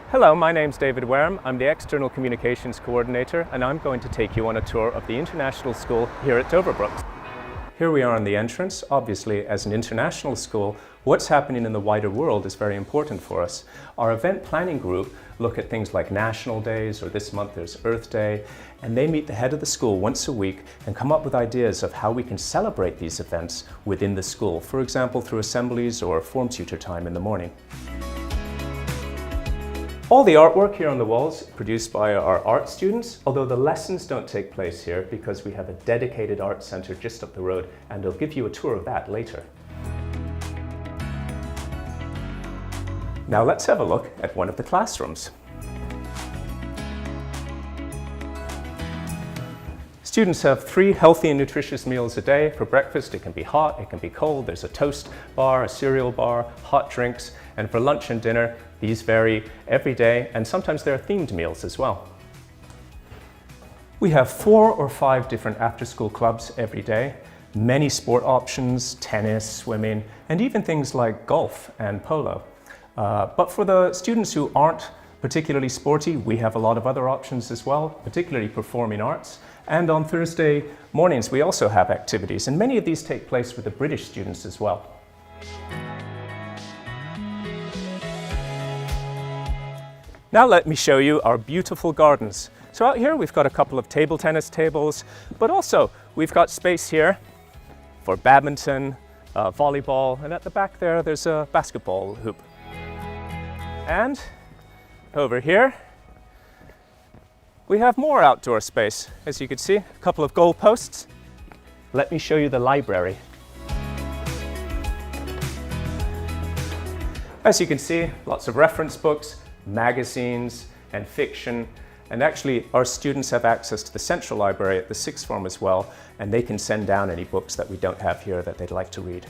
Hello, my name's David Wareham. I'm the External Communications Coordinator, and I'm going to take you on a tour of the International School here at Doverbrooks. Here we are on the entrance. Obviously, as an international school, what's happening in the wider world is very important for us. Our event planning group look at things like national days, or this month there's Earth Day, and they meet the head of the school once a week and come up with ideas of how we can celebrate these events within the school, for example, through assemblies or form tutor time in the morning. All the artwork here on the walls is produced by our art students, although the lessons don't take place here because we have a dedicated art centre just up the road, and I'll give you a tour of that later. Now let's have a look at one of the classrooms. Students have 3 healthy and nutritious meals a day. For breakfast, it can be hot, it can be cold. There's a toast bar, a cereal bar, hot drinks, and for lunch and dinner, these vary every day, and sometimes there are themed meals as well. We have 4 or 5 different after-school clubs every day, many sport options, tennis, swimming, and even things like golf and polo. But for the students who aren't particularly sporty, we have a lot of other options as well, particularly performing arts. And on Thursday mornings, we also have activities, and many of these take place with the British students as well. Now let me show you our beautiful gardens. So out here we've got a couple of table tennis tables, but also we've got space here for badminton, volleyball, and at the back there's a basketball hoop. And over here we have more outdoor space. As you can see, a couple of goal posts. Let me show you the library. As you can see, lots of reference books, magazines and fiction, and actually our students have access to the central library at the sixth form as well, and they can send down any books that we don't have here that they'd like to read.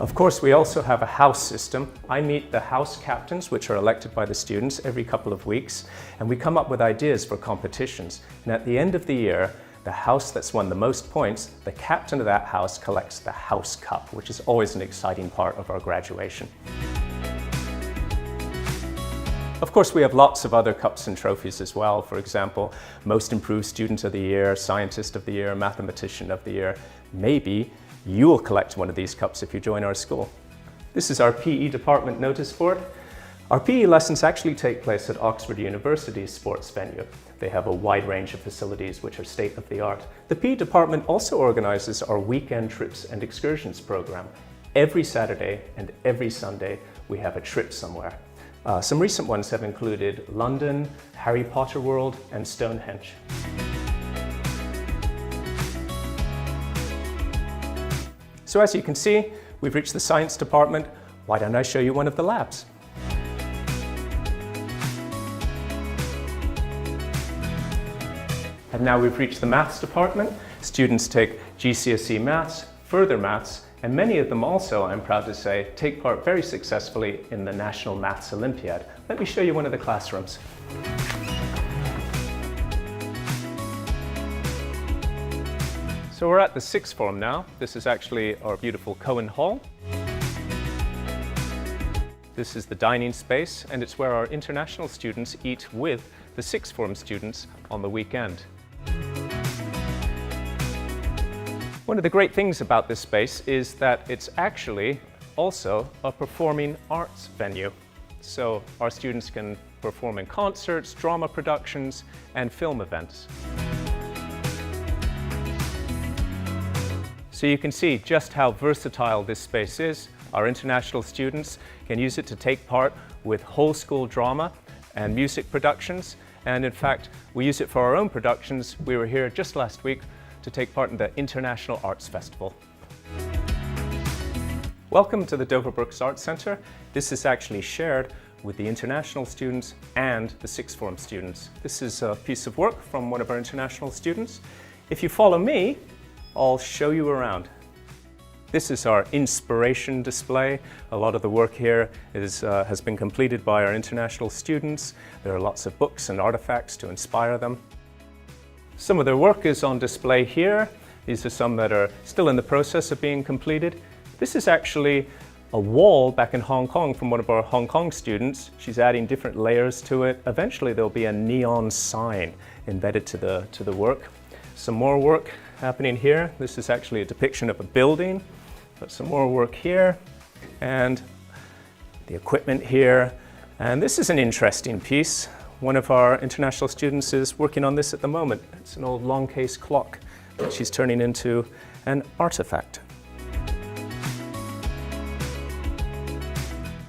Of course, we also have a house system. I meet the house captains, which are elected by the students every couple of weeks, and we come up with ideas for competitions. And at the end of the year, the house that's won the most points, the captain of that house collects the house cup, which is always an exciting part of our graduation. Of course, we have lots of other cups and trophies as well. For example, Most Improved Student of the Year, Scientist of the Year, Mathematician of the Year. Maybe you will collect one of these cups if you join our school. This is our PE department notice board. Our PE lessons actually take place at Oxford University's sports venue. They have a wide range of facilities which are state-of-the-art. The PE department also organises our weekend trips and excursions program. Every Saturday and every Sunday we have a trip somewhere. Some recent ones have included London, Harry Potter World, and Stonehenge. So as you can see, we've reached the science department. Why don't I show you one of the labs? And now we've reached the maths department. Students take GCSE maths, further maths, and many of them also, I'm proud to say, take part very successfully in the National Maths Olympiad. Let me show you one of the classrooms. So we're at the sixth form now. This is actually our beautiful Cohen Hall. This is the dining space, and it's where our international students eat with the sixth form students on the weekend. One of the great things about this space is that it's actually also a performing arts venue. So our students can perform in concerts, drama productions, and film events. So you can see just how versatile this space is. Our international students can use it to take part with whole school drama and music productions. And in fact, we use it for our own productions. We were here just last week to take part in the International Arts Festival. Welcome to the Doverbrooks Arts Centre. This is actually shared with the international students and the sixth form students. This is a piece of work from one of our international students. If you follow me, I'll show you around. This is our inspiration display. A lot of the work here has been completed by our international students. There are lots of books and artifacts to inspire them. Some of their work is on display here. These are some that are still in the process of being completed. This is actually a wall back in Hong Kong from one of our Hong Kong students. She's adding different layers to it. Eventually there'll be a neon sign embedded to the work. Some more work happening here. This is actually a depiction of a building. But some more work here and the equipment here. And this is an interesting piece. One of our international students is working on this at the moment. It's an old long case clock that she's turning into an artifact.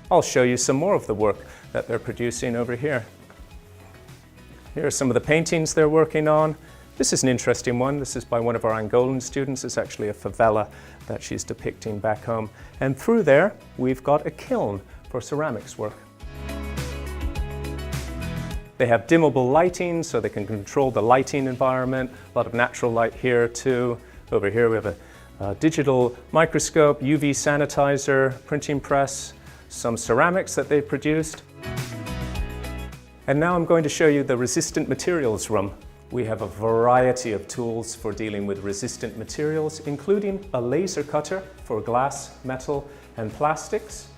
I'll show you some more of the work that they're producing over here. Here are some of the paintings they're working on. This is an interesting one. This is by one of our Angolan students. It's actually a favela that she's depicting back home. And through there, we've got a kiln for ceramics work. They have dimmable lighting, so they can control the lighting environment. A lot of natural light here too. Over here we have a digital microscope, UV sanitizer, printing press, some ceramics that they've produced. And now I'm going to show you the resistant materials room. We have a variety of tools for dealing with resistant materials, including a laser cutter for glass, metal, and plastics.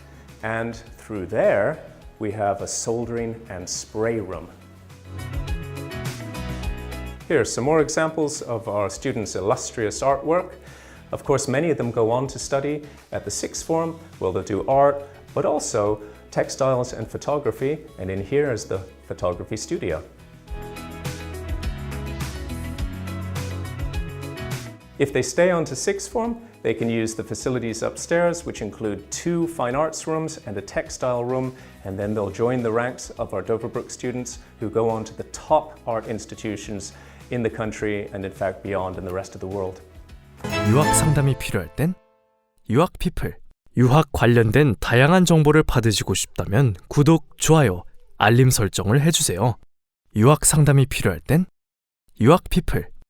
And through there, we have a soldering and spray room. Here are some more examples of our students' illustrious artwork. Of course, many of them go on to study at the sixth form, where they'll do art, but also textiles and photography, and in here is the photography studio. If they stay on to sixth form, they can use the facilities upstairs, which include 2 fine arts rooms and a textile room, and then they'll join the ranks of our Doverbrooks students who go on to the top art institutions in the country and in fact beyond in the rest of the world. 유학 상담이 필요할 땐 유학피플. 유학 관련된 다양한 정보를 받으시고 싶다면 구독, 좋아요, 알림 설정을 해주세요. 유학 상담이 필요할 땐 유학피플.